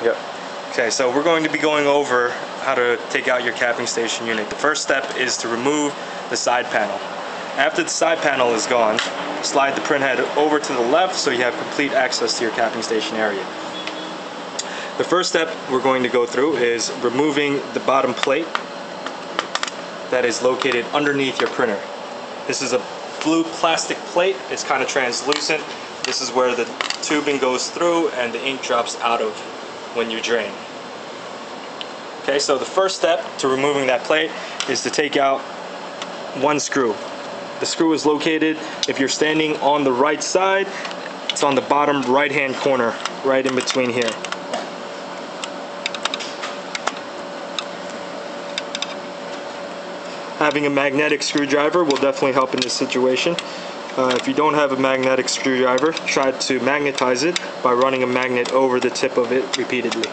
Yep. Okay, so we're going to be going over how to take out your capping station unit. The first step is to remove the side panel. After the side panel is gone, slide the printhead over to the left so you have complete access to your capping station area. The first step we're going to go through is removing the bottom plate that is located underneath your printer. This is a blue plastic plate. It's kind of translucent. This is where the tubing goes through and the ink drops out of when you drain. Okay, so the first step to removing that plate is to take out one screw. The screw is located, if you're standing on the right side, it's on the bottom right hand corner, right in between here. Having a magnetic screwdriver will definitely help in this situation. If you don't have a magnetic screwdriver, try to magnetize it by running a magnet over the tip of it repeatedly.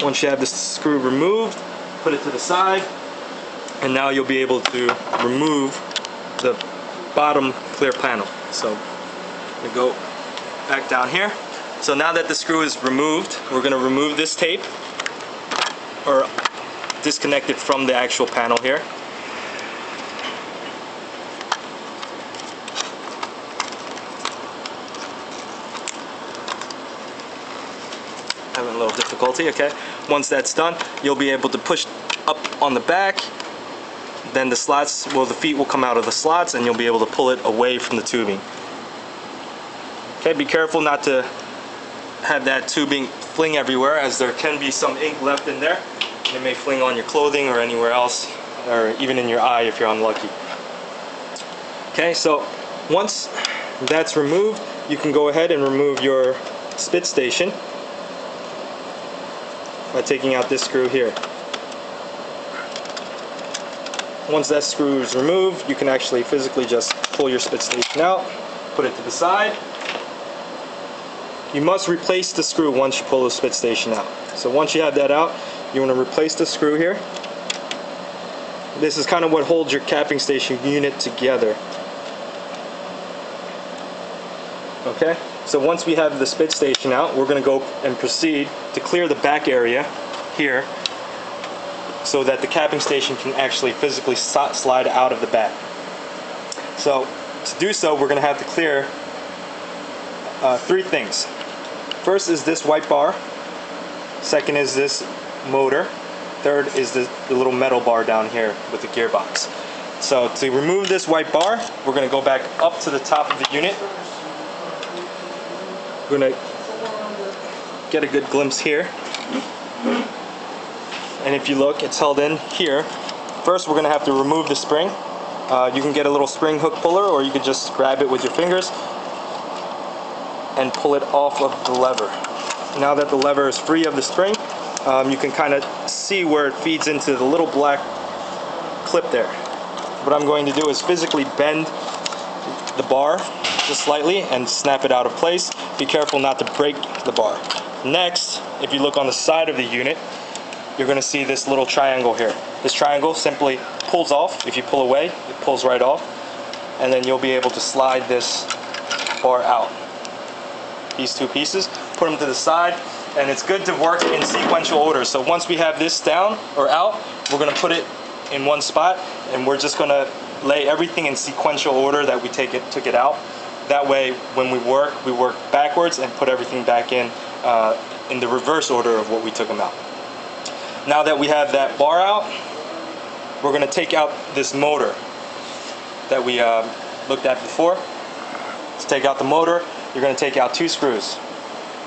Once you have the screw removed, put it to the side, and now you'll be able to remove the bottom clear panel. So we go back down here. So now that the screw is removed, we're going to remove this tape, or disconnect it from the actual panel here. Having a little difficulty, okay? Once that's done, you'll be able to push up on the back, then the slots, well, the feet will come out of the slots and you'll be able to pull it away from the tubing. Okay, be careful not to have that tubing fling everywhere, as there can be some ink left in there. It may fling on your clothing or anywhere else, or even in your eye if you're unlucky. Okay, so once that's removed, you can go ahead and remove your spit station by taking out this screw here. Once that screw is removed, you can actually physically just pull your spit station out, put it to the side. You must replace the screw once you pull the spit station out. So once you have that out, you want to replace the screw here. This is kind of what holds your capping station unit together. Okay, so once we have the spit station out, we're going to go and proceed to clear the back area here so that the capping station can actually physically slide out of the back. So to do so, we're going to have to clear three things. First is this white bar. Second is this motor. Third is the little metal bar down here with the gearbox. So to remove this white bar, we're going to go back up to the top of the unit. We're going to get a good glimpse here. And if you look, it's held in here. First, we're going to have to remove the spring. You can get a little spring hook puller, or you could just grab it with your fingers and pull it off of the lever. Now that the lever is free of the spring, you can kind of see where it feeds into the little black clip there. What I'm going to do is physically bend the bar just slightly and snap it out of place. Be careful not to break the bar. Next, if you look on the side of the unit, you're going to see this little triangle here. This triangle simply pulls off. If you pull away, it pulls right off, and then you'll be able to slide this bar out. These two pieces, put them to the side, and it's good to work in sequential order. So once we have this down or out, we're going to put it in one spot, and we're just going to lay everything in sequential order that we took it out. That way, when we work backwards and put everything back in the reverse order of what we took them out. Now that we have that bar out, we're going to take out this motor that we looked at before. Let's take out the motor. You're going to take out two screws,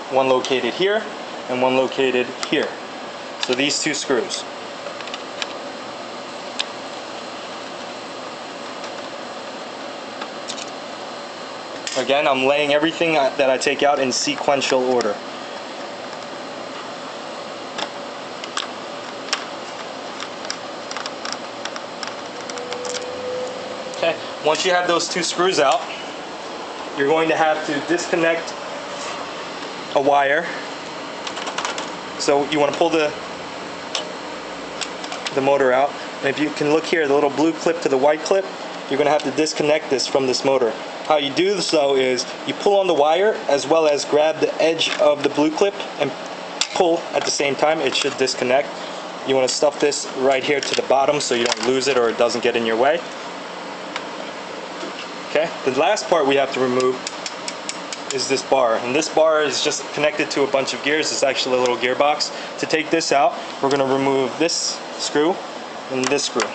one located here and one located here. So these two screws. Again, I'm laying everything that I take out in sequential order. Okay, once you have those two screws out, you're going to have to disconnect a wire. So you want to pull the motor out. And if you can look here, the little blue clip to the white clip, you're going to have to disconnect this from this motor. How you do so is you pull on the wire as well as grab the edge of the blue clip and pull at the same time. It should disconnect. You want to stuff this right here to the bottom so you don't lose it or it doesn't get in your way. Okay, the last part we have to remove is this bar, and this bar is just connected to a bunch of gears. It's actually a little gearbox. To take this out, we're going to remove this screw and this screw.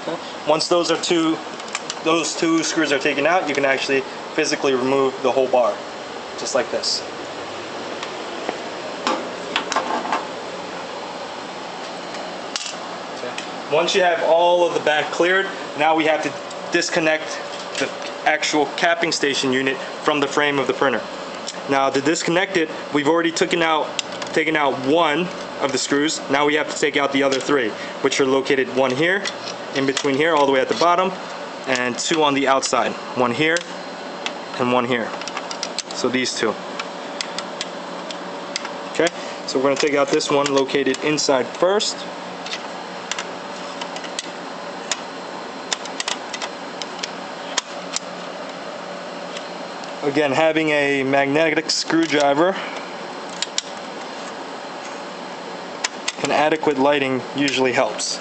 Okay. Once those two screws are taken out, you can actually physically remove the whole bar, just like this. Okay. Once you have all of the back cleared, now we have to disconnect the actual capping station unit from the frame of the printer. Now to disconnect it, we've already taken out one of the screws. Now we have to take out the other three, which are located one here, in between here, all the way at the bottom, and two on the outside. One here and one here. So these two. Okay, so we're going to take out this one located inside first. Again, having a magnetic screwdriver and adequate lighting usually helps.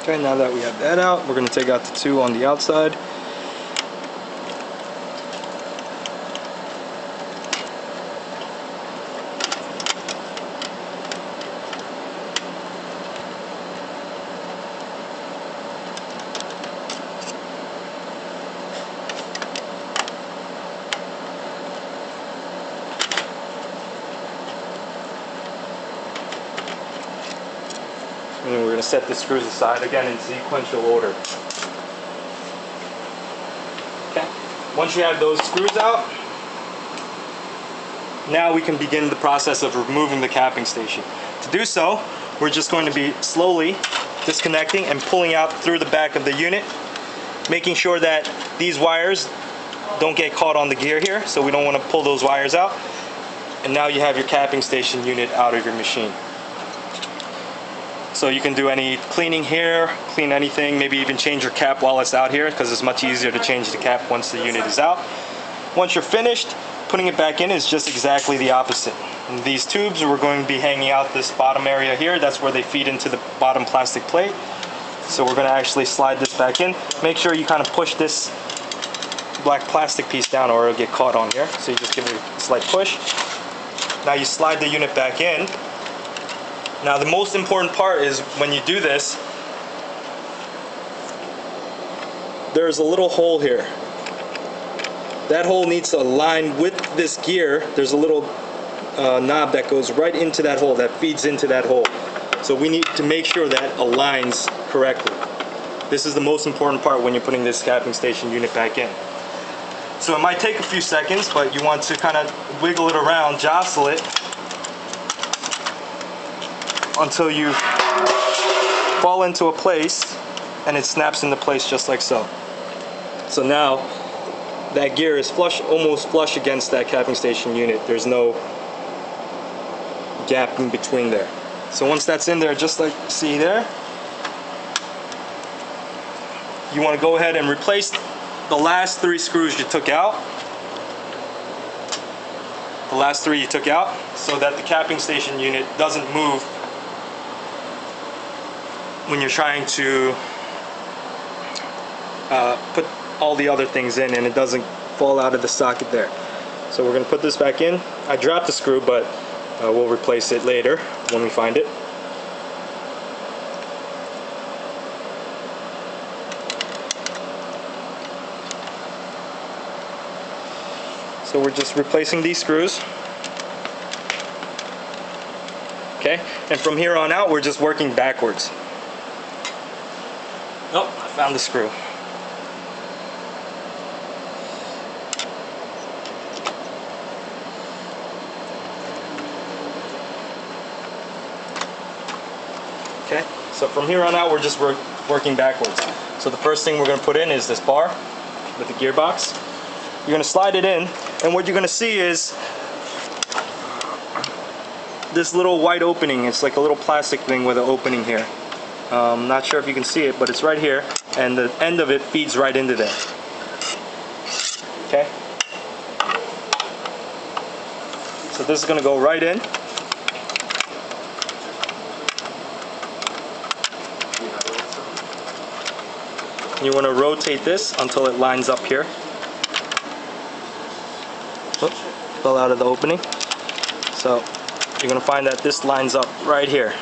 Okay, now that we have that out, we're going to take out the two on the outside. And then we're going to set the screws aside again in sequential order. Okay. Once you have those screws out, now we can begin the process of removing the capping station. To do so, we're just going to be slowly disconnecting and pulling out through the back of the unit, making sure that these wires don't get caught on the gear here, so we don't want to pull those wires out. And now you have your capping station unit out of your machine. So you can do any cleaning here, clean anything, maybe even change your cap while it's out here, because it's much easier to change the cap once the unit is out. Once you're finished, putting it back in is just exactly the opposite. And these tubes are going to be hanging out this bottom area here. That's where they feed into the bottom plastic plate. So we're going to actually slide this back in. Make sure you kind of push this black plastic piece down or it'll get caught on here. So you just give it a slight push. Now you slide the unit back in. Now the most important part is when you do this, there's a little hole here. That hole needs to align with this gear. There's a little knob that goes right into that hole, that feeds into that hole. So we need to make sure that aligns correctly. This is the most important part when you're putting this capping station unit back in. So it might take a few seconds, but you want to kind of wiggle it around, jostle it, until you fall into a place and it snaps into place just like so. So now that gear is flush, almost flush against that capping station unit. There's no gap in between there. So once that's in there, just like you see there, you want to go ahead and replace the last three screws you took out. The last three you took out, so that the capping station unit doesn't move when you're trying to put all the other things in, and it doesn't fall out of the socket there. So we're going to put this back in. I dropped the screw, but we'll replace it later when we find it. So we're just replacing these screws. Okay, and from here on out we're just working backwards. Oh, I found the screw. Okay, so from here on out, we're just working backwards. So the first thing we're going to put in is this bar with the gearbox. You're going to slide it in, and what you're going to see is this little white opening. It's like a little plastic thing with an opening here. Not sure if you can see it, but it's right here, and the end of it feeds right into there. Okay? So this is going to go right in. You want to rotate this until it lines up here. Oops, fell out of the opening. So you're going to find that this lines up right here,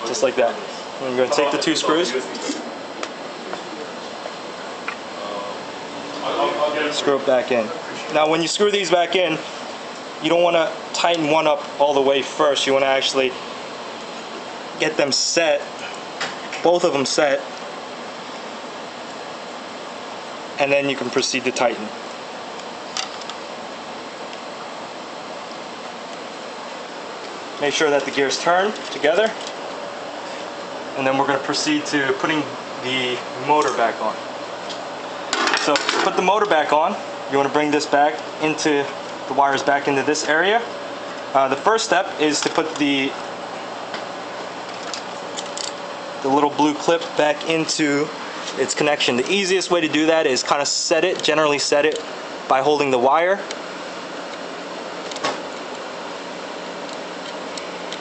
just like that. And you're going to take the 2 screws, screw it back in. Now when you screw these back in, you don't want to tighten one up all the way first. You want to actually get them set, both of them set, and then you can proceed to tighten. Make sure that the gears turn together, and then we're going to proceed to putting the motor back on. So to put the motor back on, you want to bring this back into the wires back into this area. The first step is to put the little blue clip back into its connection. The easiest way to do that is kind of generally set it by holding the wire.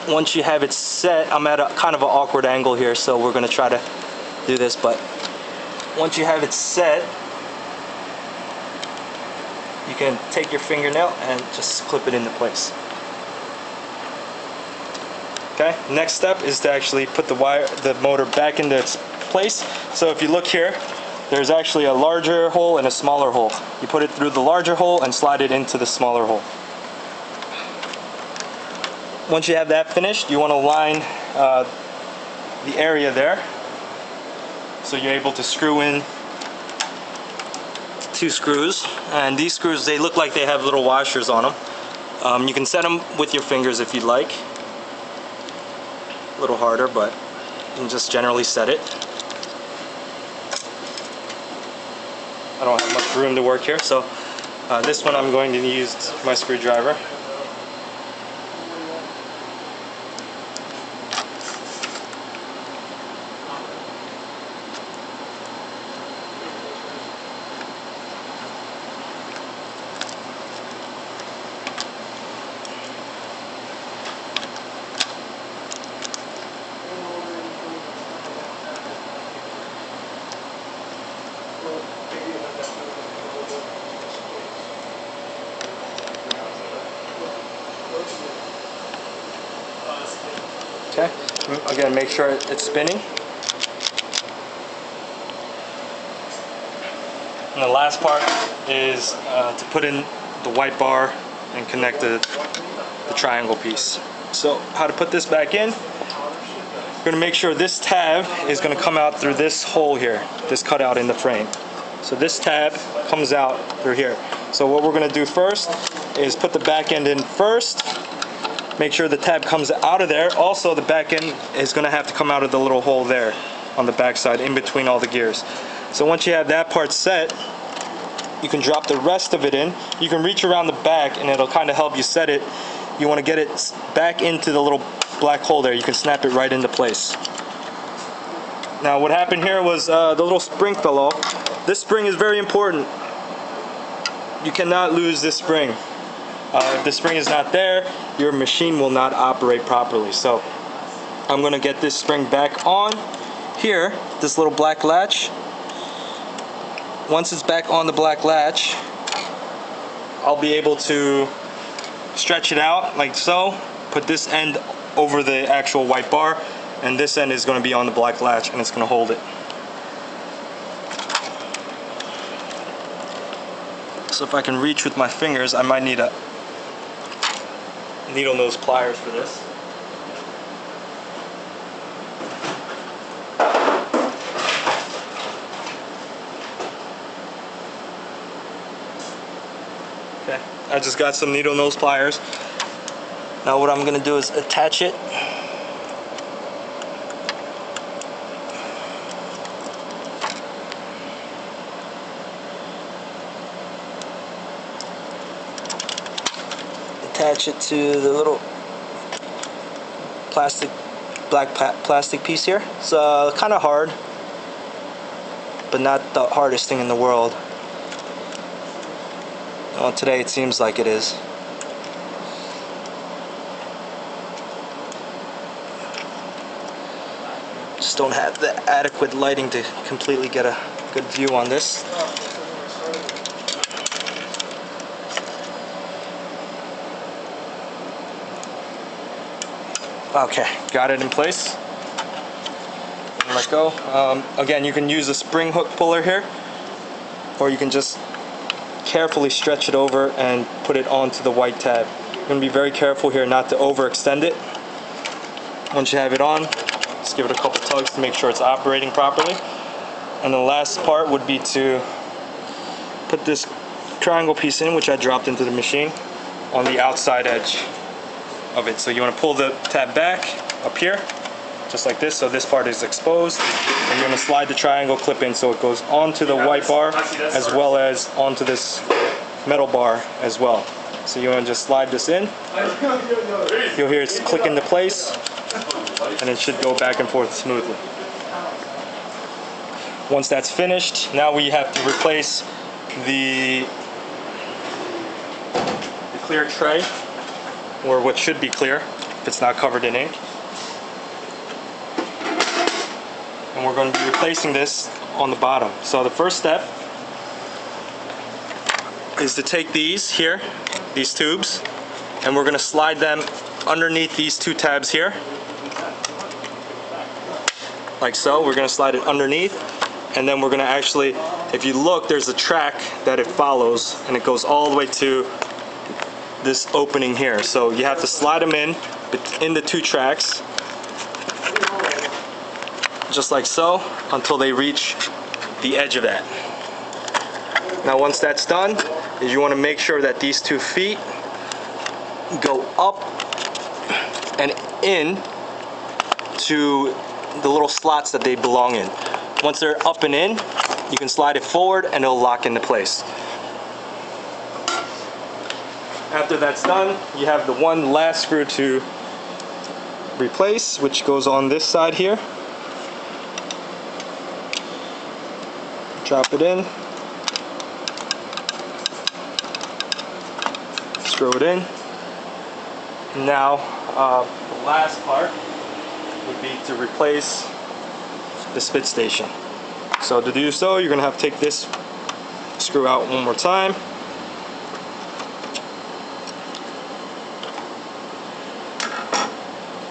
Once you have it set, I'm at a kind of an awkward angle here, so we're going to try to do this, but once you have it set, you can take your fingernail and just clip it into place. Okay, next step is to actually put the motor back into its place. So if you look here, there's actually a larger hole and a smaller hole. You put it through the larger hole and slide it into the smaller hole. Once you have that finished, you want to line the area there, so you're able to screw in 2 screws. And these screws, they look like they have little washers on them. You can set them with your fingers if you'd like. A little harder, but you can just generally set it. I don't have much room to work here, so this one I'm going to use my screwdriver. Okay, again, make sure it's spinning. And the last part is to put in the white bar and connect the triangle piece. So how to put this back in, you're going to make sure this tab is going to come out through this hole here, this cutout in the frame. So this tab comes out through here. So what we're going to do first is put the back end in first. Make sure the tab comes out of there. Also, the back end is going to have to come out of the little hole there on the back side in between all the gears. So once you have that part set, you can drop the rest of it in. You can reach around the back and it'll kind of help you set it. You want to get it back into the little black hole there. You can snap it right into place. Now what happened here was the little spring fell off. This spring is very important. You cannot lose this spring. If the spring is not there, your machine will not operate properly. So I'm going to get this spring back on here, this little black latch. Once it's back on the black latch, I'll be able to stretch it out like so, put this end over the actual white bar, and this end is going to be on the black latch and it's going to hold it. So if I can reach with my fingers, I might need a needle nose pliers for this. Okay, I just got some needle nose pliers. Now what I'm going to do is attach it attach it to the little black plastic piece here. It's kind of hard, but not the hardest thing in the world. Well, today it seems like it is. Just don't have the adequate lighting to completely get a good view on this. Okay, got it in place. Let go. Again, you can use a spring hook puller here, or you can just carefully stretch it over and put it onto the white tab. You're going to be very careful here not to overextend it. Once you have it on, just give it a couple tugs to make sure it's operating properly. And the last part would be to put this triangle piece in, which I dropped into the machine, on the outside edge of it. So you want to pull the tab back up here, just like this, so this part is exposed, and you're going to slide the triangle clip in so it goes onto the white bar as well as onto this metal bar as well. So you want to just slide this in. You'll hear it click into place, and it should go back and forth smoothly. Once that's finished, now we have to replace the clear tray, or what should be clear if it's not covered in ink. And we're going to be replacing this on the bottom. So the first step is to take these here, these tubes, and we're going to slide them underneath these two tabs here. Like so. We're going to slide it underneath, and then we're going to actually, if you look, there's a track that it follows, and it goes all the way to this opening here. So you have to slide them in the two tracks, just like so, until they reach the edge of that. Now once that's done, is you want to make sure that these 2 feet go up and in to the little slots that they belong in. Once they're up and in, you can slide it forward and it'll lock into place. After that's done, you have the one last screw to replace, which goes on this side here. Drop it in, screw it in. Now, the last part would be to replace the spit station. So to do so, you're going to have to take this screw out one more time.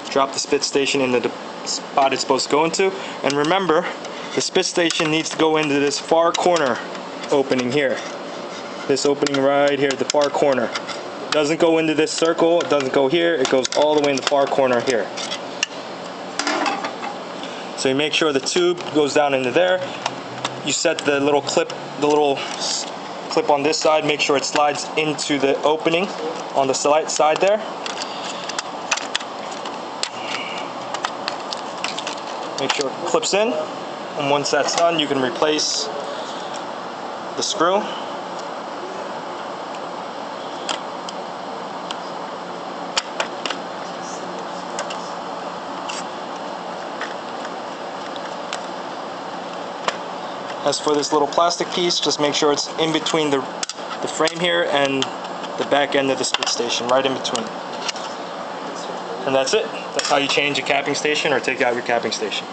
Drop the spit station into the spot it's supposed to go into. And remember, the spit station needs to go into this far corner opening here. This opening right here, the far corner. It doesn't go into this circle, it doesn't go here, it goes all the way in the far corner here. So you make sure the tube goes down into there. You set the little clip on this side, make sure it slides into the opening on the side there. Make sure it clips in, and once that's done, you can replace the screw. As for this little plastic piece, just make sure it's in between the frame here and the back end of the spit station, right in between. And that's it. That's how you change a capping station or take out your capping station.